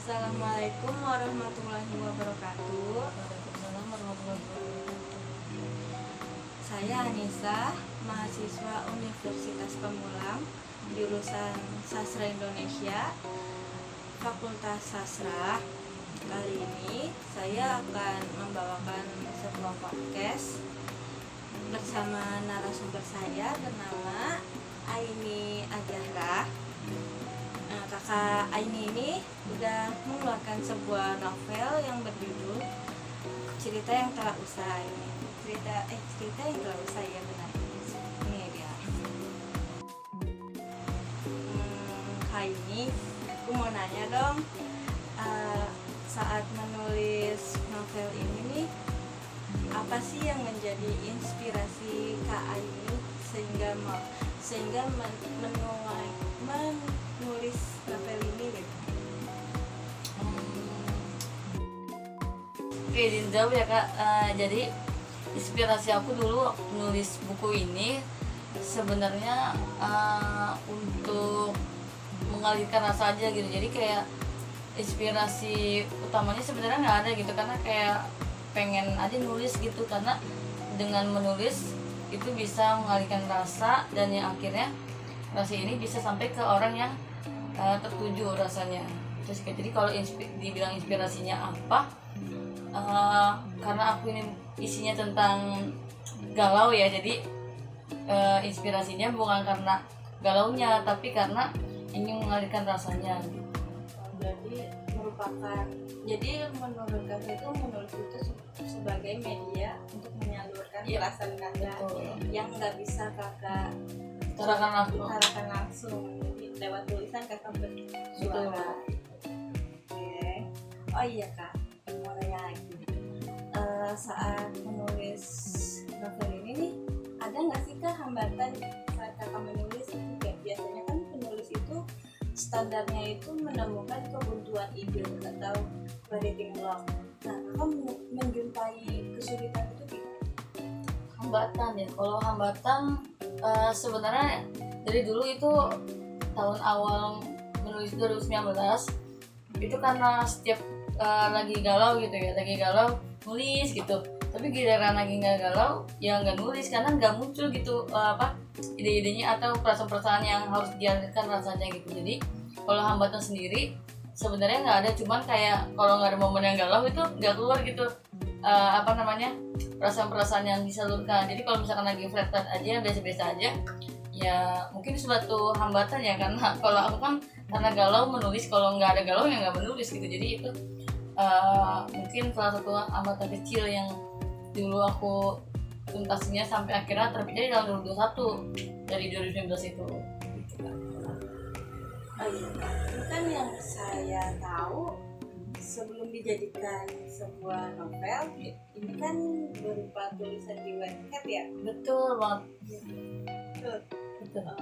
Assalamualaikum warahmatullahi wabarakatuh. Waalaikumsalam warahmatullahi wabarakatuh. Saya Anissa, mahasiswa Universitas Pamulang, jurusan Sastra Indonesia, Fakultas Sastra. Kali ini saya akan membawakan sebuah podcast bersama narasumber saya bernama Aini Azahra. Kakak Aini ini udah mengeluarkan sebuah novel yang berjudul Cerita yang Telah Usai. Cerita yang telah usai, ya benar. Ini dia. Kak Aini, aku mau nanya dong, saat menulis novel ini nih, apa sih yang menjadi inspirasi Kak Aini sehingga menulis novel ini gitu? Oke, dijawab ya Kak. Jadi inspirasi aku dulu nulis buku ini sebenarnya untuk mengalirkan rasa aja gitu. Jadi kayak inspirasi utamanya sebenarnya nggak ada gitu, karena kayak pengen aja nulis gitu, karena dengan menulis itu bisa mengalirkan rasa dan yang akhirnya rasa ini bisa sampai ke orang yang tertuju rasanya. Terus jadi kalau dibilang inspirasinya apa, karena aku ini isinya tentang galau ya, jadi inspirasinya bukan karena galaunya tapi karena ingin mengalirkan rasanya gitu. Berarti menurut kakak itu menulis itu sebagai media untuk menyalurkan perasaan kakak yang nggak bisa kakak utarakan langsung. Jadi lewat tulisan kakak bersuara. Oke. Oh iya Kak, mau nanya lagi. Saat menulis novel ini nih, ada nggak sih Kak hambatan saat kakak menulis itu? Kayak biasanya kan penulis itu standarnya itu menemukan kebuntuan ide atau writing block. Nah, kakak menjumpai kesulitan itu gitu? Hambatan ya, kalau hambatan sebenarnya dari dulu itu tahun awal menulis 2019 itu karena setiap lagi galau gitu ya, lagi galau nulis gitu, tapi giliran lagi nggak galau ya nggak nulis karena nggak muncul gitu ide-idenya atau perasaan-perasaan yang harus dialirkan rasanya gitu. Jadi kalau hambatan sendiri sebenarnya nggak ada, cuman kayak kalau nggak ada momen yang galau itu nggak keluar gitu perasaan-perasaan yang disalurkan. Jadi kalau misalkan lagi flat aja, biasa-biasa aja, ya mungkin suatu hambatan ya, karena kalau aku kan karena galau menulis, kalau nggak ada galau ya nggak menulis gitu. Jadi itu mungkin salah satu hambatan kecil yang dulu aku tuntasinya sampai akhirnya terbitnya di tahun 2021 dari 2019 itu. Oh iya, itu kan yang saya tahu sebelum dijadikan sebuah novel, ini kan berupa tulisan di Wattpad ya? Betul banget. Betul.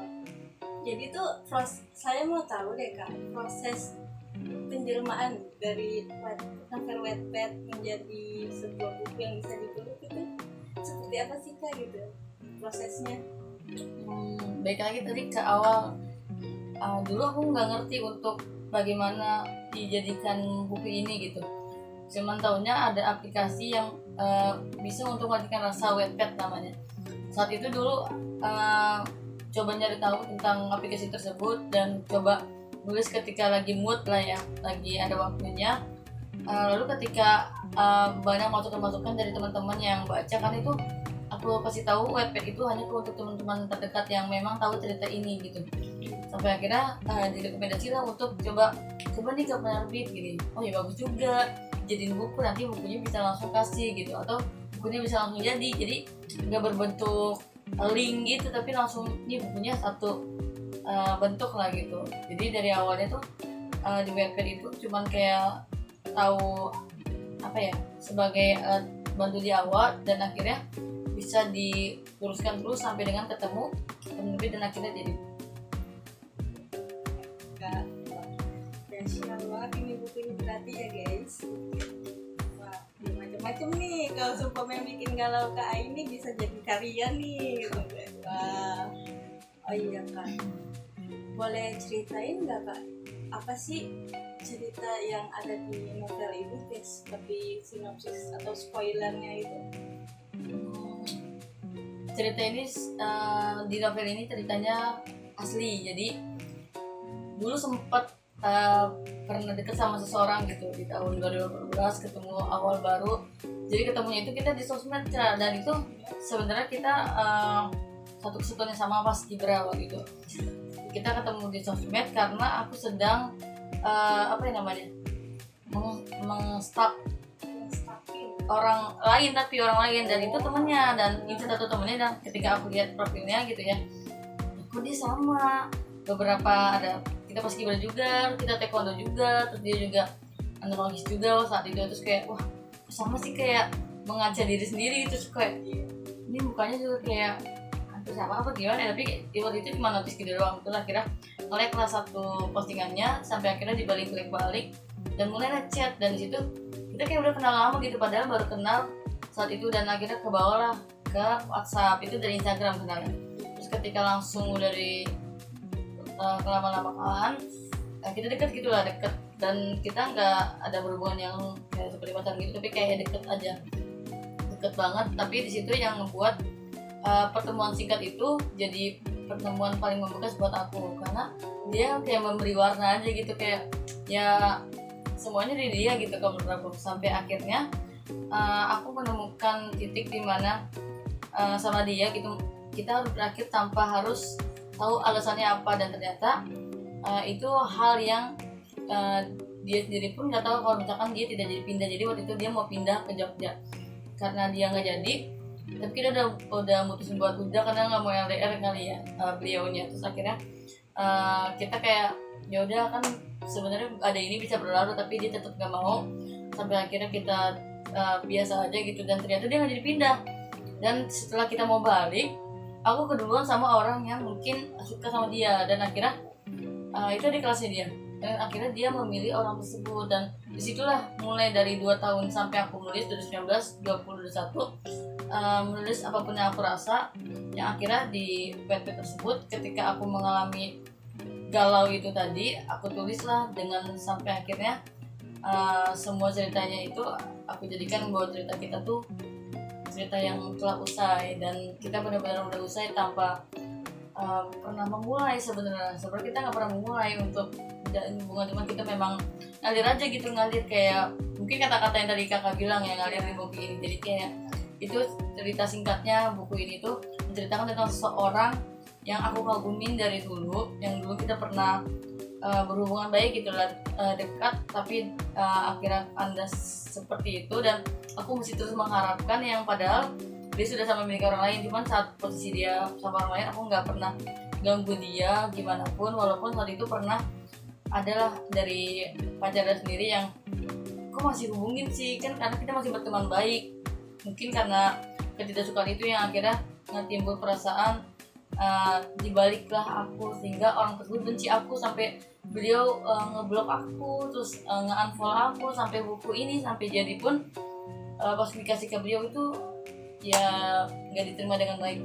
Jadi tuh saya mau tahu deh Kak, proses penjelmaan dari novel Wattpad menjadi sebuah buku yang bisa ditulis itu seperti apa sih Kak gitu prosesnya? Baik lagi tadi ke awal, dulu aku nggak ngerti untuk bagaimana dijadikan buku ini gitu. Cuman taunya ada aplikasi yang bisa untuk mengalirkan rasa, Wattpad namanya. Saat itu dulu coba nyari tahu tentang aplikasi tersebut dan coba nulis ketika lagi mood lah ya, lagi ada waktunya. Lalu ketika banyak masukan-masukan dari teman-teman yang baca kan, itu aku kasih tahu Wattpad itu hanya untuk teman-teman terdekat yang memang tahu cerita ini gitu. Sampai akhirnya direkomendasi lah untuk coba nih ke penerbit gini. Oh ya bagus juga, jadiin buku, nanti bukunya bisa langsung kasih gitu, atau bukunya bisa langsung jadi nggak berbentuk link gitu, tapi langsung ini bukunya satu bentuk lah gitu. Jadi dari awalnya tuh di Wattpad itu cuman kayak tahu sebagai bantu di awal, dan akhirnya bisa diteruskan terus sampai dengan ketemu penerbit dan akhirnya jadi. Spesial banget ini bukunya berarti ya guys. Wah, macam-macam nih. Kalau sumpah bikin galau Kak ini bisa jadi karya nih gitu. Wah. Oh iya Kak, boleh ceritain nggak Kak, apa sih cerita yang ada di novel itu seperti sinopsis atau spoilernya itu? Cerita ini di novel ini ceritanya asli. Jadi dulu sempat pernah deket sama seseorang gitu di tahun 2018, ketemu awal baru. Jadi ketemunya itu kita di sosmed, dan itu sebenarnya kita satu kesatuan yang sama pas Gibra gitu. Kita ketemu di sosmed karena aku sedang meng-stalk orang lain, dan itu temennya, dan itu satu temennya. Dan ketika aku lihat profilnya gitu ya, kok dia sama beberapa, ada kita pas Gibra juga, kita taekwondo juga, terus dia juga analogis juga saat itu. Terus kayak wah sama sih, kayak mengaca diri sendiri. Terus kayak ini mukanya juga kayak hampir sama apa gimana, tapi waktu itu cuma notice gitu doang. Terus akhirnya nge-like kelas satu postingannya, sampai akhirnya dibalik-balik dan mulai ngechat. Dan di situ kita kayak udah kenal lama gitu, padahal baru kenal saat itu. Dan akhirnya ke bawah lah ke WhatsApp, itu dari Instagram kenalnya. Terus ketika langsung dari kelama-lamaan kita deket gitulah, deket. Dan kita nggak ada berhubungan yang kayak seperti pacaran gitu, tapi kayak deket aja, deket banget. Tapi di situ yang membuat pertemuan singkat itu jadi pertemuan paling membekas buat aku, karena dia kayak memberi warna aja gitu, kayak ya semuanya dari dia gitu kalau menurut aku. Sampai akhirnya aku menemukan titik di mana sama dia gitu kita harus berakhir tanpa harus tahu alasannya apa. Dan ternyata itu hal yang dia sendiri pun nggak tahu kalau misalkan dia tidak jadi pindah. Jadi waktu itu dia mau pindah ke Jogja, karena dia nggak jadi, tapi kita udah mutusin buat udah, karena nggak mau LDR kali ya beliaunya. Terus akhirnya kita kayak ya udah, kan sebenarnya ada ini bisa berlalu, tapi dia tetap nggak mau. Sampai akhirnya kita biasa aja gitu, dan ternyata dia nggak jadi pindah. Dan setelah kita mau balik, aku keduluan sama orang yang mungkin suka sama dia, dan akhirnya itu di kelasnya dia, dan akhirnya dia memilih orang tersebut. Dan disitulah mulai dari 2 tahun sampai aku menulis 2019, 2021 menulis apapun yang aku rasa, yang akhirnya di PT tersebut ketika aku mengalami galau itu tadi, aku tulislah dengan sampai akhirnya semua ceritanya itu aku jadikan bahwa cerita kita tuh cerita yang telah usai, dan kita benar-benar udah usai tanpa pernah memulai. Sebenarnya kita nggak pernah memulai untuk menjalin hubungan, cuma kita memang ngalir aja gitu, ngalir kayak mungkin kata-kata yang tadi kakak bilang ya, ngalir di buku ini. Jadi kayak itu cerita singkatnya buku ini tuh menceritakan tentang seseorang yang aku kagumin dari dulu, yang dulu kita pernah berhubungan baik gitu lah, dekat, tapi akhirnya kandas seperti itu. Dan aku mesti terus mengharapkan yang padahal dia sudah sama milik orang lain, cuman saat posisi dia sama orang lain aku nggak pernah ganggu dia gimana pun, walaupun saat itu pernah adalah dari pacarnya sendiri yang kok masih hubungin sih, kan karena kita masih berteman baik. Mungkin karena ketidaksukaan itu yang akhirnya timbul perasaan dibaliklah aku, sehingga orang tersebut benci aku, sampai beliau ngeblok aku, terus nge-unfollow aku, sampai buku ini sampai jadi pun pas dikasih ke beliau itu ya nggak diterima dengan baik.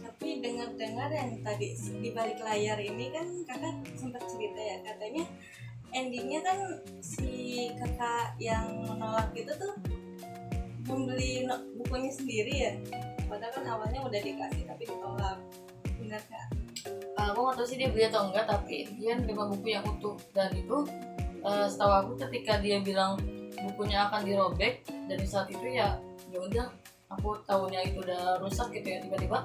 Tapi dengar-dengar yang tadi di balik layar ini kan kakak sempat cerita ya, katanya endingnya kan si kakak yang menolak itu tuh membeli bukunya sendiri ya, padahal kan awalnya udah dikasih tapi ditolak. Benar nggak? Aku nggak tahu sih dia beli atau enggak, tapi dia nerima buku yang utuh. Dan itu setahu aku ketika dia bilang bukunya akan dirobek, dan di saat itu ya udah, aku tahunya itu udah rusak gitu ya. Tiba-tiba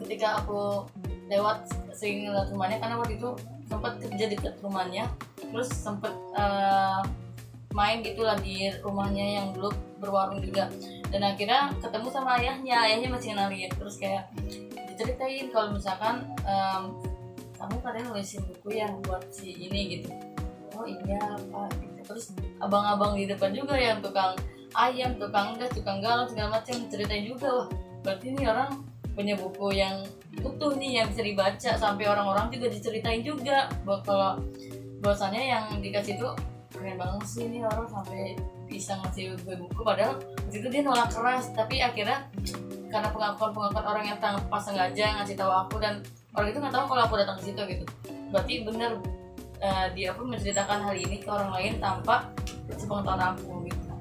ketika aku lewat sering lewat rumahnya, karena waktu itu sempat kerja dekat rumahnya, terus sempat main gitulah di rumahnya yang dulu berwarung juga. Dan akhirnya ketemu sama ayahnya masih kenal dia. Terus kayak diceritain kalau misalkan kamu kadang nulisin buku yang buat si ini gitu. Oh iya Pak gitu. Terus abang-abang di depan juga yang tukang ayam, tukang gas, tukang galon segala macam ceritain juga. Wah berarti ini orang punya buku yang utuh nih yang bisa dibaca, sampai orang-orang juga diceritain juga kalau bahwasannya yang dikasih itu keren banget sih ini orang, sampai bisa ngasih gue buku. Padahal waktu itu dia nolak keras, tapi akhirnya karena pengakuan orang yang tanpa sengaja ngasih tahu aku, dan orang itu nggak tahu kalau aku datang ke situ gitu. Berarti bener dia pun menceritakan hal ini ke orang lain tanpa sepengetahuan aku gitu.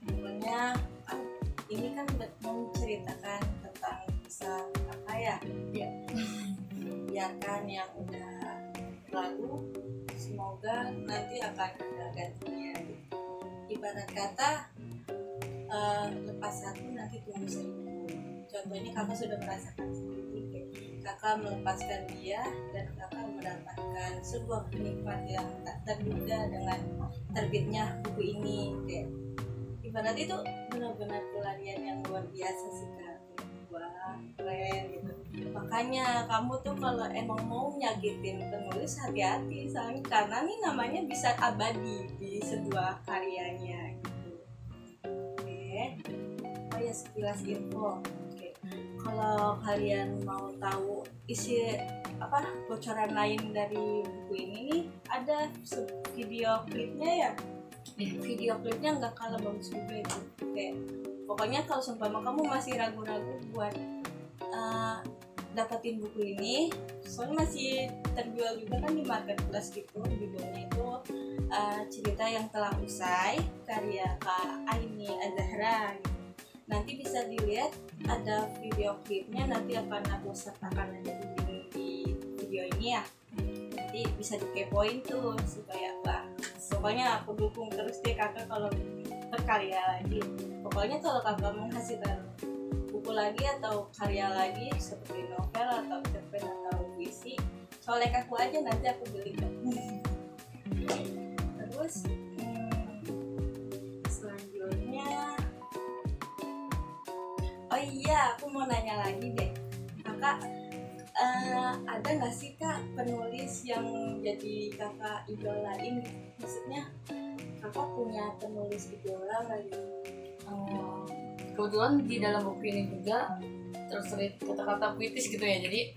Pokoknya ini kan menceritakan tentang kisah apa ya? Biarkan yang udah lalu, semoga nanti akan ada gantinya. Ibarat kata lepas satu nanti tumbuh seribu. Contohnya kakak sudah merasakan sendiri, kakak melepaskan dia dan kakak mendapatkan sebuah nikmat yang tak terduga dengan terbitnya buku ini. Kayak ibarat itu benar-benar pelarian yang luar biasa sih kak. Wah keren gitu. Makanya kamu tuh kalau emang mau nyakitin penulis hati-hati, soalnya karena nih namanya bisa abadi di sebuah karyanya gitu. Oke. Oh ya, sekilas info. Kalau kalian mau tahu isi bocoran lain dari buku ini nih, ada video klipnya ya. Video klipnya nggak kalah bagus juga itu. Kayak pokoknya kalau seumpama kamu masih ragu-ragu buat dapetin buku ini, soalnya masih terjual juga kan di marketplace gitu. Judulnya itu cerita yang telah usai, karya Kak Aini Azahra gitu. Nanti bisa dilihat ada video klipnya, nanti akan aku sertakan aja di video ini ya. Nanti bisa dikepoin tuh supaya pokoknya aku dukung terus deh kakak kalau berkarya lagi. Pokoknya kalau kakak menghasilkan buku lagi atau karya lagi seperti novel atau cerpen atau puisi, colek aku aja, nanti aku beli. Terus selanjutnya, oh iya, aku mau nanya lagi deh, kakak ada nggak sih kak penulis yang jadi kakak idolain? Maksudnya kakak punya penulis idola nggak gitu? Kebetulan di dalam buku ini juga terselip kata-kata puitis gitu ya, jadi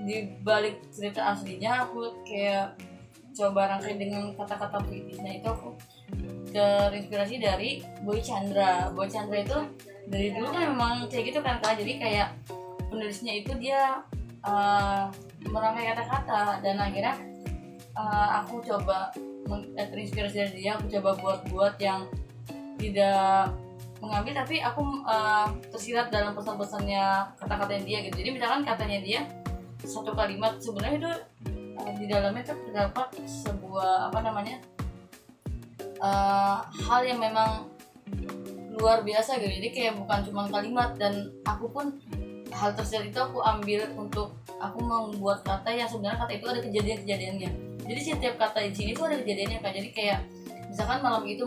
di balik cerita aslinya aku kayak coba rangkai dengan kata-kata puitisnya. Itu aku terinspirasi dari Boy Chandra. Boy Chandra itu dari dulu kan memang kayak gitu kan kak, jadi kayak penulisnya itu dia merangkai kata-kata, dan akhirnya aku coba terinspirasi dari dia. Aku coba buat yang tidak mengambil, tapi aku tersirat dalam pesan-pesannya, kata-katanya dia gitu. Jadi misalkan katanya dia satu kalimat, sebenarnya itu di dalamnya terdapat sebuah hal yang memang luar biasa gitu. Jadi kayak bukan cuma kalimat, dan aku pun hal tersebut itu aku ambil untuk aku membuat kata yang sebenarnya kata itu ada kejadian-kejadiannya. Jadi setiap kata di sini tuh ada kejadiannya kan. Jadi kayak misalkan malam itu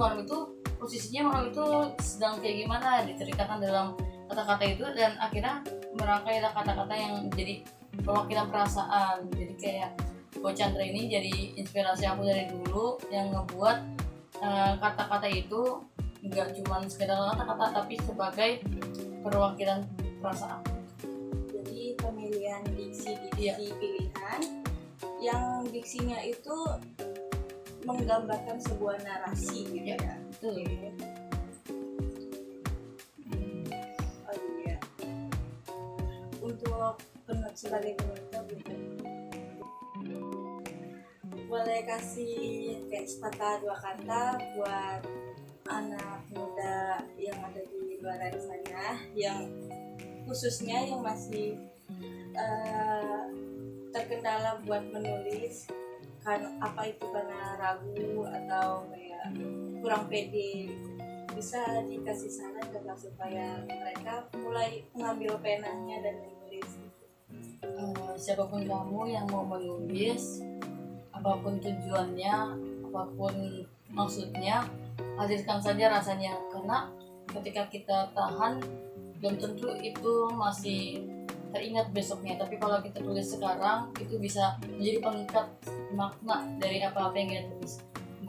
posisinya malam itu sedang kayak gimana diceritakan dalam kata-kata itu, dan akhirnya merangkai kata-kata yang jadi perwakilan perasaan. Jadi kayak Boy Chandra ini jadi inspirasi aku dari dulu, yang ngebuat kata-kata itu nggak cuma sekedar kata-kata, tapi sebagai perwakilan perasaan. Jadi pemilihan diksi pilihan yang diksinya itu menggambarkan sebuah narasi gitu ya. Betul. Oh iya. Untuk sebagai penutup gitu, boleh kasih kayak sepatah dua kata buat anak muda yang ada di luar sana, yang khususnya yang masih terkendala buat menulis, kan apa itu karena ragu atau kayak kurang pede, bisa dikasih saran juga supaya mereka mulai mengambil penanya dan menulis. Siapapun kamu yang mau menulis, apapun tujuannya, apapun maksudnya, hadirkan saja rasanya, karena ketika kita tahan belum tentu itu masih teringat besoknya. Tapi kalau kita tulis sekarang, itu bisa menjadi pengikat makna dari apa-apa yang kita tulis.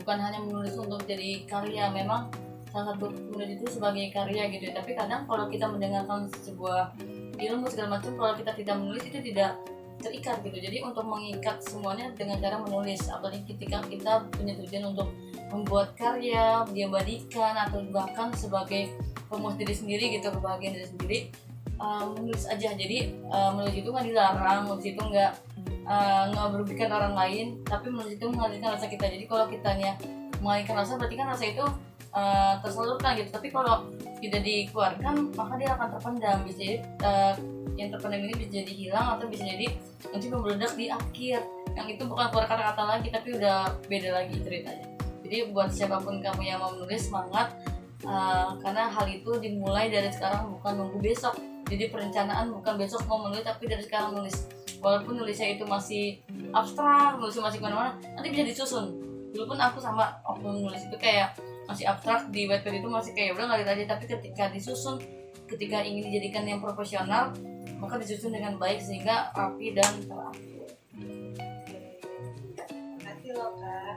Bukan hanya menulis untuk jadi karya, memang salah satu menulis itu sebagai karya gitu. Tapi kadang kalau kita mendengarkan sebuah ilmu segala macam, kalau kita tidak menulis itu tidak terikat gitu. Jadi untuk mengikat semuanya dengan cara menulis, apalagi ketika kita punya tujuan untuk membuat karya, diabadikan, atau bahkan sebagai pemuas diri sendiri gitu, kebahagiaan diri sendiri, menulis aja. Jadi menulis itu nggak dilarang, menulis itu nggak merugikan orang lain, tapi menulis itu mengalirkan rasa kita. Jadi kalau kitanya mengalirkan rasa, berarti kan rasa itu tersalurkan gitu. Tapi kalau tidak dikeluarkan, maka dia akan terpendam. Bisa jadi yang terpendam ini bisa jadi hilang, atau bisa jadi nanti membeledak di akhir. Yang itu bukan keluar kata-kata lagi, tapi udah beda lagi ceritanya. Jadi buat siapapun kamu yang mau menulis, semangat, karena hal itu dimulai dari sekarang, bukan nunggu besok. Jadi perencanaan bukan besok mau menulis, tapi dari sekarang nulis. Walaupun nulisnya itu masih abstrak, nulisnya masih kemana-mana, nanti bisa disusun. Dulu pun aku sama waktu nulis itu kayak masih abstrak, di Wattpad itu masih kayak udah ngalir aja, tapi ketika disusun, ketika ingin dijadikan yang profesional, maka disusun dengan baik sehingga rapi dan teratur. Terima kasih loh Kak.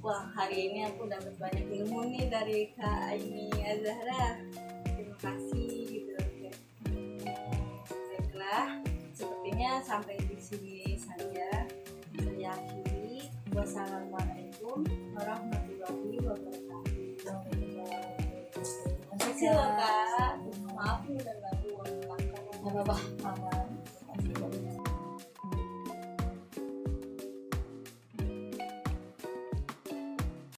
Wah, hari ini aku dapat banyak ilmu nih dari Kak Aini Azahra. Terima kasih gitu. Baiklah, sepertinya sampai di sini saja. Saya akhiri. Wassalamualaikum warahmatullahi wabarakatuh. Terima kasih loh Kak. Maaf nih udah ganggu waktu makan. Gak apa-apa.